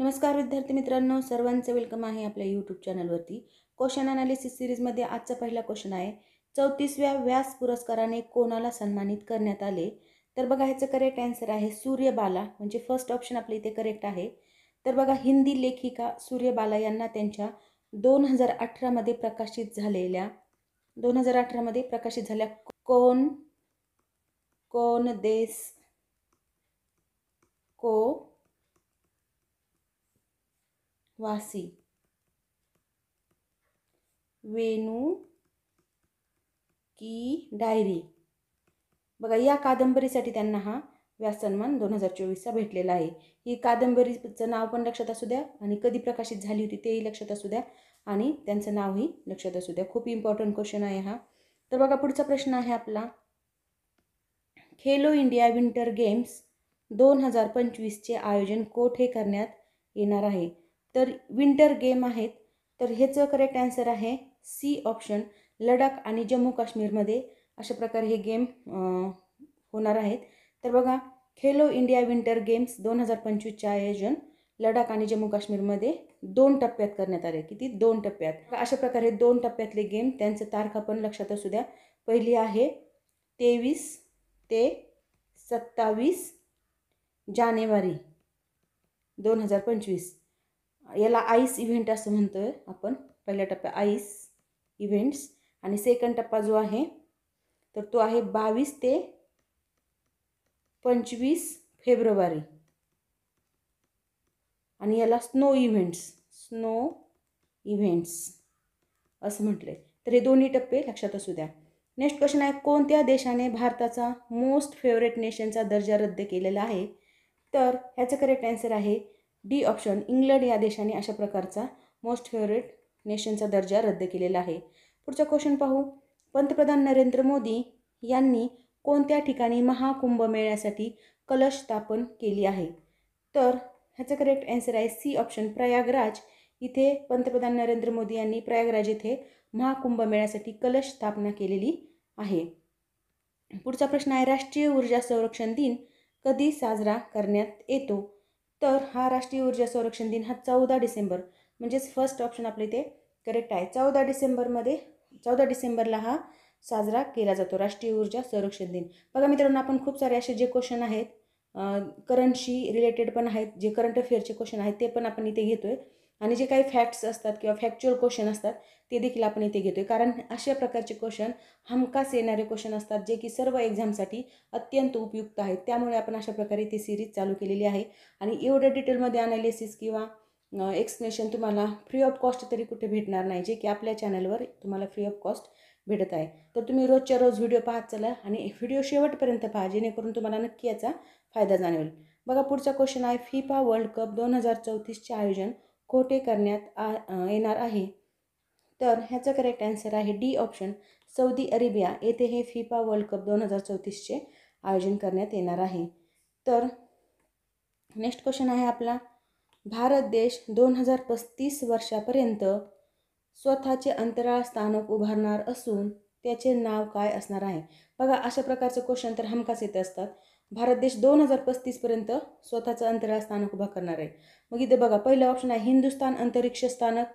नमस्कार विद्यार्थी मित्रांनो, सर्वांचं वेलकम आहे आपल्या यूट्यूब चॅनलवरती. क्वेश्चन अनालिसिस सिरीजमध्ये आजचा पहिला क्वेश्चन आहे, 34व्या व्यास पुरस्काराने कोणाला सन्मानित करण्यात आले? तर बघा, ह्याचं करेक्ट आन्सर आहे सूर्यबाला, म्हणजे फर्स्ट ऑप्शन आपल्या इथे करेक्ट आहे. तर बघा, हिंदी लेखिका सूर्यबाला यांना त्यांच्या 2018 मध्ये प्रकाशित झाल्या कौन देश को वासी वेणू की डायरी, बघा या कादंबरीसाठी त्यांना हा व्यास सन्मान 2024चा भेटलेला आहे. ही कादंबरीचं नाव पण लक्षात असू द्या आणि कधी प्रकाशित झाली होती तेही लक्षात असू द्या आणि त्यांचं नावही लक्षात असू द्या. खूप इम्पॉर्टंट क्वेश्चन आहे हा. तर बघा, पुढचा प्रश्न आहे आपला, खेलो इंडिया विंटर गेम्स 2025चे आयोजन कोठे करण्यात येणार आहे? तर विंटर गेम आहेत, तर ह्याचं करेक्ट आन्सर आहे सी ऑप्शन, लडाख आणि जम्मू काश्मीरमध्ये अशा प्रकारे हे गेम होणार आहेत. तर बघा, खेलो इंडिया विंटर गेम्स 2025चे आयोजन लडाख आणि जम्मू काश्मीरमध्ये 2 टप्प्यात करण्यात आले. किती? 2 टप्प्यात. अशा प्रकारे 2 टप्प्यातले गेम, त्यांचं तारखा पण लक्षात असू द्या. पहिली आहे 23 ते 27 जानेवारी 2025. याला आईस इव्हेंट असं म्हणतोय आपण. पहिला टप्पा आईस इव्हेंट्स आणि सेकंड टप्पा जो आहे तर तो आहे 22 ते 25 फेब्रुवारी आणि याला स्नो इव्हेंट्स असं म्हटले. तर हे दोन्ही टप्पे लक्षात असू द्या. नेक्स्ट क्वेश्चन आहे, कोणत्या देशाने भारताचा मोस्ट फेवरेट नेशनचा दर्जा रद्द केलेला आहे? तर ह्याचं करेक्ट आन्सर आहे डी ऑप्शन, इंग्लंड या देशाने अशा प्रकारचा मोस्ट फेवरेट नेशनचा दर्जा रद्द केलेला आहे. पुढचा क्वेश्चन पाहू, पंतप्रधान नरेंद्र मोदी यांनी कोणत्या ठिकाणी महाकुंभमेळ्यासाठी कलश स्थापन केली आहे? तर ह्याचं करेक्ट आन्सर आहे सी ऑप्शन, प्रयागराज. इथे पंतप्रधान नरेंद्र मोदी यांनी प्रयागराज येथे महाकुंभमेळ्यासाठी कलश स्थापना केलेली आहे. पुढचा प्रश्न आहे, राष्ट्रीय ऊर्जा संरक्षण दिन कधी साजरा करण्यात येतो? तर हा राष्ट्रीय ऊर्जा संरक्षण दिन हा 14 डिसेंबर, म्हणजेच फर्स्ट ऑप्शन आपले इथे करेक्ट आहे. 14 डिसेंबरला हा साजरा केला जातो, राष्ट्रीय ऊर्जा संरक्षण दिन. बघा मित्रांनो, आपण खूप सारे असे जे क्वेश्चन आहेत करंटशी रिलेटेड पण आहेत, जे करंट अफेअरचे क्वेश्चन आहेत ते पण आपण इथे घेतोय आणि जे काही फॅक्ट्स असतात किंवा फॅक्च्युअल क्वेश्चन असतात ते देखील आपण इथे घेतोय, कारण अशा प्रकारचे क्वेश्चन हमखास येणारे क्वेश्चन असतात जे की सर्व एक्झामसाठी अत्यंत उपयुक्त आहेत. त्यामुळे आपण अशा प्रकारे ती सिरीज चालू केलेली आहे आणि एवढं डिटेलमध्ये अनालिसिस किंवा एक्सप्लेनेशन तुम्हाला फ्री ऑफ कॉस्ट तरी कुठे भेटणार नाही, जे की आपल्या चॅनलवर तुम्हाला फ्री ऑफ कॉस्ट भेटत आहे. तर तुम्ही रोजच्या रोज व्हिडिओ पाहत चला आणि व्हिडिओ शेवटपर्यंत पहा, जेणेकरून तुम्हाला नक्की याचा फायदा जाणवेल. बघा, पुढचा क्वेश्चन आहे, फिफा वर्ल्ड कप 2034चे आयोजन कोठे करण्यात येणार आहे? तर ह्याचं करेक्ट आन्सर आहे डी ऑप्शन, सौदी अरेबिया येथे हे फिफा वर्ल्ड कप 2034चे आयोजन करण्यात येणार आहे. तर नेक्स्ट क्वेश्चन आहे आपला, भारत देश 2035 वर्षापर्यंत स्वतःचे अंतराळ स्थानक उभारणार असून त्याचे नाव काय असणार आहे? बघा, अशा प्रकारचे क्वेश्चन तर हमखास येत असतात. भारत देश 2035पर्यंत स्वतःचं अंतराळ स्थानक उभा करणार आहे. मग इथे बघा, पहिलं ऑप्शन आहे हिंदुस्थान अंतरिक्ष स्थानक.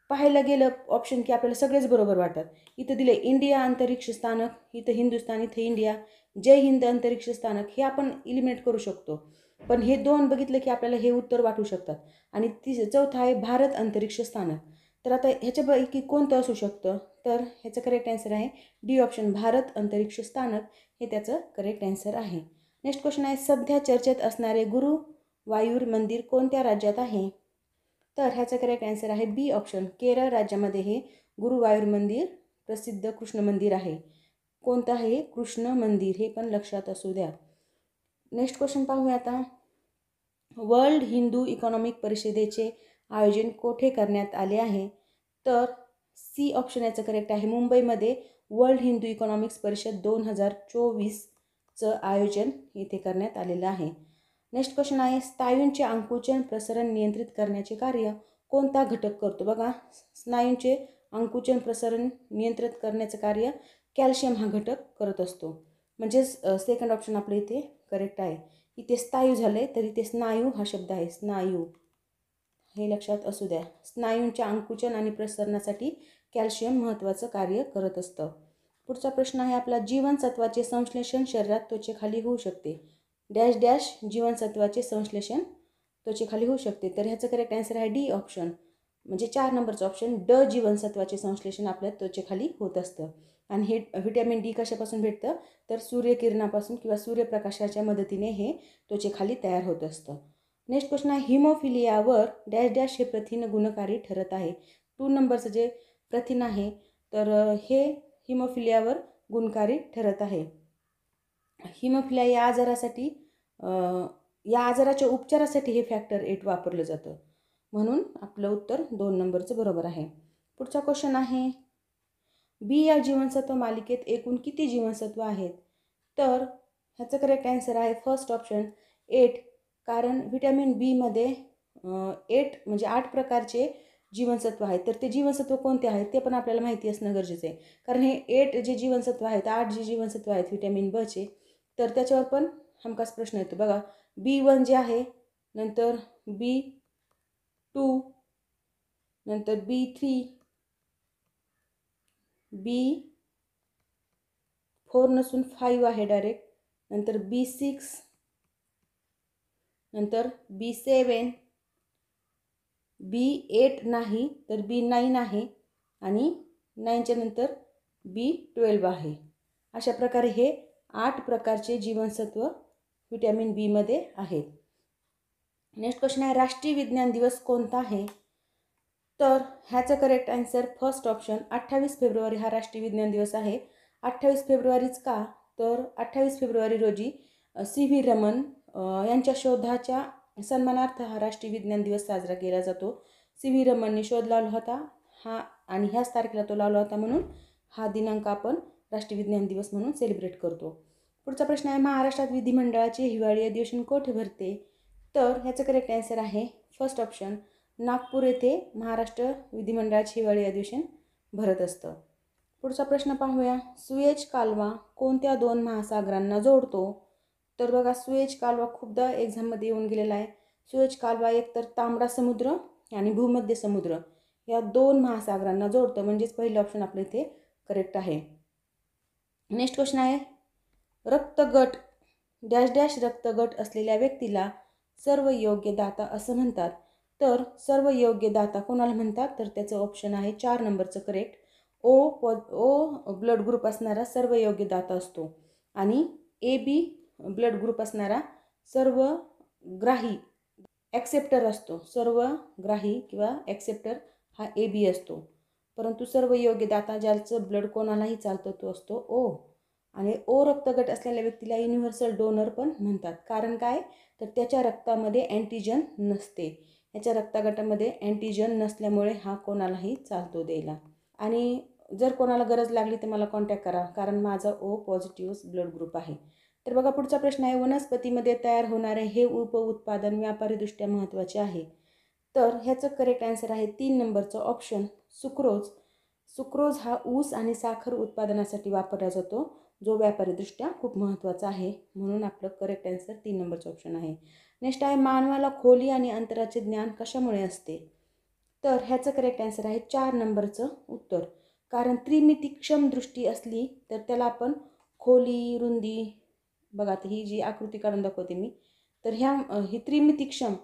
पाहायला गेलं ऑप्शन की आपल्याला सगळेच बरोबर वाटतात. इथं दिले इंडिया अंतरिक्ष स्थानक, इथं हिंदुस्थान, इथं इंडिया. जय हिंद अंतरिक्ष स्थानक हे आपण इलिमिनेट करू शकतो, पण हे दोन बघितलं की आपल्याला हे उत्तर वाटू शकतात. आणि चौथं आहे भारत अंतरिक्ष स्थानक. तर आता ह्याच्यापैकी कोणतं असू शकतं? तर ह्याचं करेक्ट आन्सर आहे डी ऑप्शन, भारत अंतरिक्ष स्थानक हे त्याचं करेक्ट आन्सर आहे. नेक्स्ट क्वेश्चन आहे, सध्या चर्चेत असणारे गुरुवायूर मंदिर कोणत्या राज्यात आहे? तर ह्याचं करेक्ट आन्सर आहे बी ऑप्शन, केरळ राज्यामध्ये हे गुरुवायूर मंदिर प्रसिद्ध कृष्ण मंदिर आहे. कोणतं आहे? कृष्ण मंदिर, हे पण लक्षात असू द्या. नेक्स्ट क्वेश्चन पाहूया आता, वर्ल्ड हिंदू इकॉनॉमिक परिषदेचे आयोजन कोठे करण्यात आले आहे? तर सी ऑप्शन याचं करेक्ट आहे, मुंबईमध्ये वर्ल्ड हिंदू इकॉनॉमिक्स परिषद 2024चं आयोजन इथे करण्यात आलेलं आहे. नेक्स्ट क्वेश्चन आहे, स्नायूंचे आकुंचन प्रसरण नियंत्रित करण्याचे कार्य कोणता घटक करतो? बघा, स्नायूंचे आकुंचन प्रसरण नियंत्रित करण्याचं कार्य कॅल्शियम हा घटक करत असतो. म्हणजेच सेकंड ऑप्शन आपल्या इथे करेक्ट आहे. इथे स्नायू झाले तर इथे स्नायू हा शब्द आहे, स्नायू. हे लक्षात असू द्या. स्नायूंच्या आकुंचन आणि प्रसरणासाठी कॅल्शियम महत्त्वाचं कार्य करत असतं. पुढचा प्रश्न आहे आपला, जीवनसत्वाचे संश्लेषण शरीरात त्वचेखाली होऊ शकते. डॅश डॅश जीवनसत्वाचे संश्लेषण त्वचेखाली होऊ शकते. तर ह्याचं करेक्ट आन्सर आहे डी ऑप्शन, म्हणजे 4 नंबरचं ऑप्शन ड, जीवनसत्वाचे संश्लेषण आपल्या त्वचेखाली होत असतं. आणि हे व्हिटॅमिन डी कशापासून भेटतं, तर सूर्यकिरणापासून किंवा सूर्यप्रकाशाच्या मदतीने हे त्वचेखाली तयार होत असतं. नेक्स्ट क्वेश्चन आहे, हिमोफिलियावर डॅश डॅश हे प्रथिन गुणकारी ठरत आहे. 2 नंबरचं जे प्रथिन आहे तर हे हिमोफिलियावर गुणकारी ठरत आहे. हिमोफिलिया या आजाराच्या उपचारासाठी हे फॅक्टर 8 वापरलं जातं. म्हणून आपलं उत्तर 2 नंबरचं बरोबर आहे. पुढचा क्वेश्चन आहे, बी या जीवनसत्व मालिकेत एकूण किती जीवनसत्व आहेत? तर ह्याचं करेक्ट आन्सर आहे फर्स्ट ऑप्शन 8. कारण व्हिटॅमिन बीमध्ये 8 म्हणजे 8 प्रकारचे जीवनसत्व आहेत. तर ते जीवनसत्व कोणते आहेत ते पण आपल्याला माहिती असणं गरजेचं आहे. कारण हे 8 जे जीवनसत्व आहेत, 8 जे जीवनसत्व आहेत व्हिटॅमिन बचे, तर त्याच्यावर पण हमखास प्रश्न येतो बघा. B1 जे आहे, नंतर B2, नंतर B3, B4 नसून 5 आहे डायरेक्ट, नंतर B6, नंतर B7, B8 नाही तर B9 आहे आणि 9च्या नंतर B12 आहे. अशा प्रकारे हे 8 प्रकारचे जीवनसत्व व्हिटॅमिन बीमध्ये आहेत. नेक्स्ट क्वेश्चन आहे, राष्ट्रीय विज्ञान दिवस कोणता आहे? तर ह्याचं correct answer first option 28 February हा राष्ट्रीय विज्ञान दिवस आहे. 28 फेब्रुवारीच का? तर 28 फेब्रुवारी रोजी C.V. रमन यांच्या शोधाच्या सन्मानार्थ हा राष्ट्रीय विज्ञान दिवस साजरा केला जातो. C.V. रमनने शोध लावला होता हा आणि ह्याच तारखेला तो लावला होता, म्हणून हा दिनांक आपण राष्ट्रीय विज्ञान दिवस म्हणून सेलिब्रेट करतो. पुढचा प्रश्न आहे, महाराष्ट्रात विधिमंडळाचे हिवाळी अधिवेशन कोठे भरते? तर ह्याचं करेक्ट आन्सर आहे फर्स्ट ऑप्शन नागपूर येथे महाराष्ट्र विधिमंडळाचे हिवाळी अधिवेशन भरत असतं. पुढचा प्रश्न पाहूया, सुएज कालवा कोणत्या 2 महासागरांना जोडतो? तर बघा, सुएज कालवा खूपदा एक्झाममध्ये येऊन गेलेला आहे. सुएज कालवा एकतर तांबडा समुद्र आणि भूमध्य समुद्र या 2 महासागरांना जोडतं, म्हणजेच पहिलं ऑप्शन आपलं इथे करेक्ट आहे. नेक्स्ट क्वेश्चन आहे, रक्तगट डॅश डॅश रक्तगट असलेल्या व्यक्तीला सर्व योग्य दाता असं म्हणतात. तर सर्व योग्य दाता कोणाला म्हणतात? तर त्याचं ऑप्शन आहे 4 नंबरचं करेक्ट, ओ ब्लड ग्रुप असणारा सर्व योग्य दाता असतो आणि AB ब्लड ग्रुप असणारा सर्वग्राही ॲक्सेप्टर असतो. सर्वग्राही किंवा ॲक्सेप्टर हा AB असतो, परंतु सर्व योग्य दाता ज्याचं ब्लड कोणालाही चालतं तो असतो O. आणि O रक्तगट असलेल्या व्यक्तीला युनिव्हर्सल डोनर पण म्हणतात. कारण काय? तर त्याच्या रक्तामध्ये अँटीजन नसते. याच्या रक्तगटामध्ये अँटीजन नसल्यामुळे हा कोणालाही चालतो द्यायला. आणि जर कोणाला गरज लागली तर मला कॉन्टॅक्ट करा, कारण माझा O पॉझिटिव्ह ब्लड ग्रुप आहे. तर बघा, पुढचा प्रश्न आहे, वनस्पतीमध्ये तयार होणारे हे उपउत्पादन व्यापारीदृष्ट्या महत्त्वाचे आहे. तर ह्याचं करेक्ट आन्सर आहे 3 नंबरचं ऑप्शन सुक्रोज. सुक्रोज हा ऊस आणि साखर उत्पादनासाठी वापरला जातो, जो व्यापारीदृष्ट्या खूप महत्त्वाचा आहे, म्हणून आपलं करेक्ट आन्सर 3 नंबरचं ऑप्शन आहे. नेक्स्ट आहे, मानवाला खोली आणि अंतराचे ज्ञान कशामुळे असते? तर ह्याचं करेक्ट आन्सर आहे 4 नंबरचं उत्तर. कारण त्रिमितीक्षम दृष्टी असली तर त्याला आपण खोली, रुंदी, बघा आता ही जी आकृती काढून दाखवते मी, तर ही त्रिमितीक्षम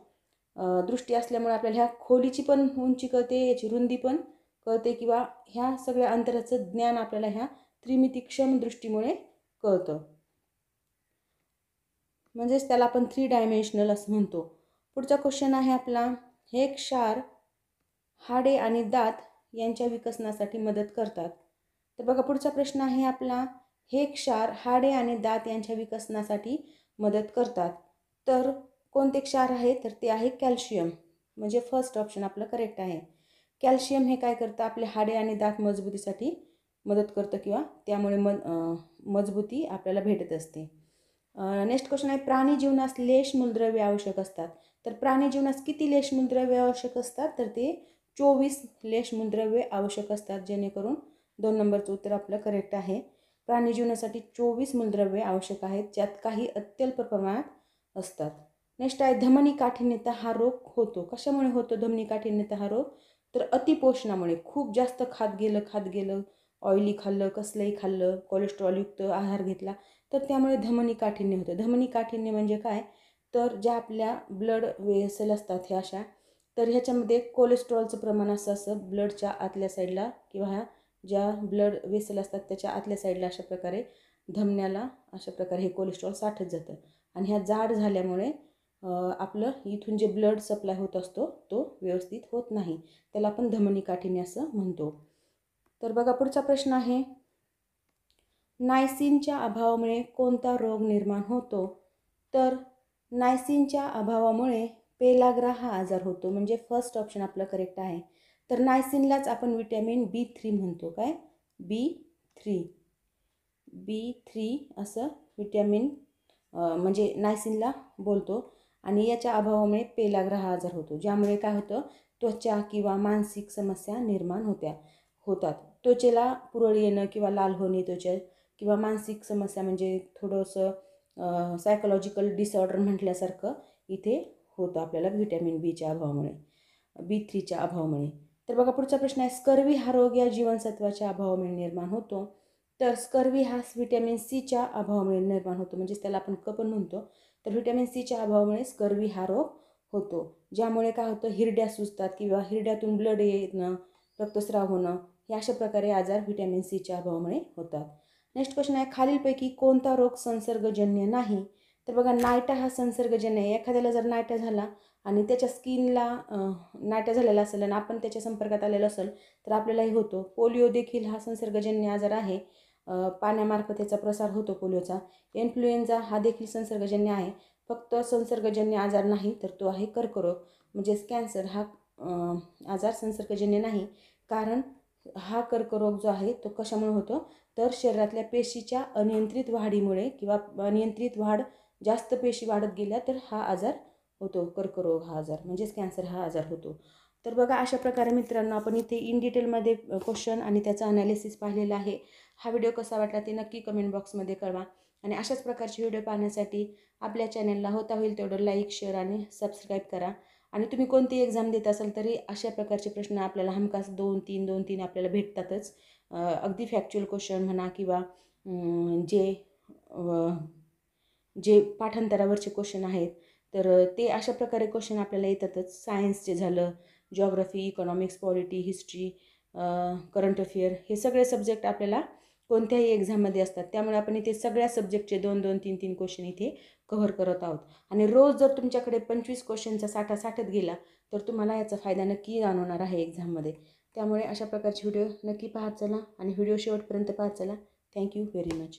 दृष्टी असल्यामुळे आपल्याला ह्या खोलीची पण उंची कळते, याची रुंदी पण कळते, किंवा ह्या सगळ्या अंतराचं ज्ञान आपल्याला ह्या त्रिमितीक्षम दृष्टीमुळे कळतं, म्हणजेच त्याला आपण 3 डायमेन्शनल असं म्हणतो. पुढचा क्वेश्चन आहे आपला, हे क्षार हाडे आणि दात यांच्या विकसनासाठी मदत करतात. तर बघा, पुढचा प्रश्न आहे आपला, हे क्षार हाडे आणि दात यांच्या विकसनासाठी मदत करतात. तर कोणते क्षार आहे? तर ते आहे कॅल्शियम, म्हणजे फर्स्ट ऑप्शन आपलं करेक्ट आहे. कॅल्शियम हे काय करतं? आपले हाडे आणि दात मजबूतीसाठी मदत करतं, किंवा त्यामुळे मजबूती आपल्याला भेटत असते. नेक्स्ट क्वेश्चन आहे, प्राणी जीवनास लेश मूलद्रव्ये आवश्यक असतात. तर प्राणी जीवनास किती लेश मूलद्रव्ये आवश्यक असतात? तर ते 24 लेश मूलद्रव्ये आवश्यक असतात, जेणेकरून 2 नंबरचं उत्तर आपलं करेक्ट आहे. प्राणी जीवनासाठी 24 मूलद्रव्ये आवश्यक आहेत, ज्यात काही अत्यल्प प्रमाणात असतात. नेक्स्ट आहे धमनी काठिण्यता हा रोग होतो. कशामुळे होतो धमनी काठिण्यता हा रोग? तर अतिपोषणामुळे. खूप जास्त खात गेलं, ऑइली खाल्लं, कसलंही खाल्लं, कोलेस्ट्रॉलयुक्त आहार घेतला तर त्यामुळे धमनी काठिण्य होतं. धमनी काठिण्य म्हणजे काय? तर ज्या आपल्या ब्लड वेसल असतात ह्या अशा, तर ह्याच्यामध्ये कोलेस्ट्रॉलचं प्रमाण असं ब्लडच्या आतल्या साईडला किंवा ह्या ज्या ब्लड वेसल असतात त्याच्या आतल्या साईडला अशा प्रकारे धमन्याला अशा प्रकारे हे कोलेस्ट्रॉल साठत जातं आणि ह्या जाड झाल्यामुळे आपलं इथून जे ब्लड सप्लाय होत असतो तो व्यवस्थित होत नाही. त्याला आपण धमनी काठिण्य असं म्हणतो. तर बघा पुढचा प्रश्न आहे, नायसिनच्या अभावामुळे कोणता रोग निर्माण होतो? तर नायसिनच्या अभावामुळे पेलाग्रा हा आजार होतो. म्हणजे फर्स्ट ऑप्शन आपलं करेक्ट आहे. तर नायसिनलाच आपण विटॅमिन B3 म्हणतो. काय? B3 असं विटॅमिन म्हणजे नायसिनला बोलतो आणि याच्या अभावामुळे पेलाग्रा हा आजार होतो, ज्यामुळे काय होतं त्वचा किंवा मानसिक समस्या निर्माण होतात. त्वचेला पुरळ येणं किंवा लाल होणे त्वचा किंवा मानसिक समस्या म्हणजे थोडंसं सायकोलॉजिकल डिसऑर्डर म्हटल्यासारखं इथे होतं आपल्याला व्हिटॅमिन बीच्या अभावामुळे, B3च्या अभावामुळे. तर बघा पुढचा प्रश्न आहे, स्कर्वी हा रोग या जीवनसत्वाच्या अभावामुळे निर्माण होतो. तर स्कर्वी हा व्हिटॅमिन सीच्या अभावामुळे निर्माण होतो, म्हणजेच त्याला आपण क पण म्हणतो. तर व्हिटॅमिन सीच्या अभावामुळे स्कर्वी हा रोग होतो, ज्यामुळे काय होतं हिरड्या सुजतात किंवा हिरड्यातून ब्लड येणं, रक्तस्राव होणं हे अशा प्रकारे आजार व्हिटॅमिन सीच्या अभावामुळे होतात. नेक्स्ट क्वेश्चन आहे, खालीलपैकी कोणता रोग संसर्गजन्य नाही? तर बघा नायटा हा संसर्गजन्य आहे. एखाद्याला जर नायटा झाला आणि त्याच्या स्किनला नायटा झालेला असेल आणि आपण त्याच्या संपर्कात आलेलं असेल तर आपल्यालाही होतो. पोलिओ देखील हा संसर्गजन्य आजार आहे. पाण्यामार्फत त्याचा प्रसार होतो पोलिओचा. इन्फ्लुएन्झा हा देखील संसर्गजन्य आहे. फक्त संसर्गजन्य आजार नाही तर तो आहे कर्करोग म्हणजेच कॅन्सर हा आजार संसर्गजन्य नाही. कारण हा कर्करोग जो आहे तो कशामुळे होतो? तर शरीरातल्या पेशीच्या अनियंत्रित वाढीमुळे किंवा अनियंत्रित वाढ जास्त पेशी वाढत गेल्या तर हा आजार होतो. कर्करोग हा आजार म्हणजेच कॅन्सर हा आजार होतो. तर बघा अशा प्रकारे मित्रांनो आपण इथे इन डिटेलमध्ये क्वेश्चन आणि त्याचा अनालिसिस पाहिलेला आहे. हा व्हिडिओ कसा वाटला ते नक्की कमेंट बॉक्समध्ये कळवा आणि अशाच प्रकारचे व्हिडिओ पाहण्यासाठी आपल्या चॅनलला होता होईल तेवढं लाईक, शेअर आणि सबस्क्राईब करा. आणि तुम्ही कोणती एक्झाम देत असाल तरी अशा प्रकारचे प्रश्न आपल्याला हमखास 2-3 आपल्याला भेटतातच. अगदी फॅक्च्युअल क्वेश्चन म्हणा किंवा जे पाठांतरावरचे क्वेश्चन आहेत तर ते अशा प्रकारे क्वेश्चन आपल्याला येतातच. सायन्सचे झालं, geography, economics, polity, history, current affair हे सगळे सब्जेक्ट आपल्याला कोणत्याही एक्झाममध्ये असतात. त्यामुळे आपण इथे सगळ्या सब्जेक्टचे 2-3 क्वेश्चन इथे कव्हर करत आहोत. आणि रोज जर तुमच्याकडे 25 क्वेश्चनचा साठा साठत गेला तर तुम्हाला याचा फायदा नक्की जाणवणार आहे एक्झाममध्ये. त्यामुळे अशा प्रकारचे व्हिडिओ नक्की पाहत चला आणि व्हिडिओ शेवटपर्यंत पाहत चला. Thank you very much.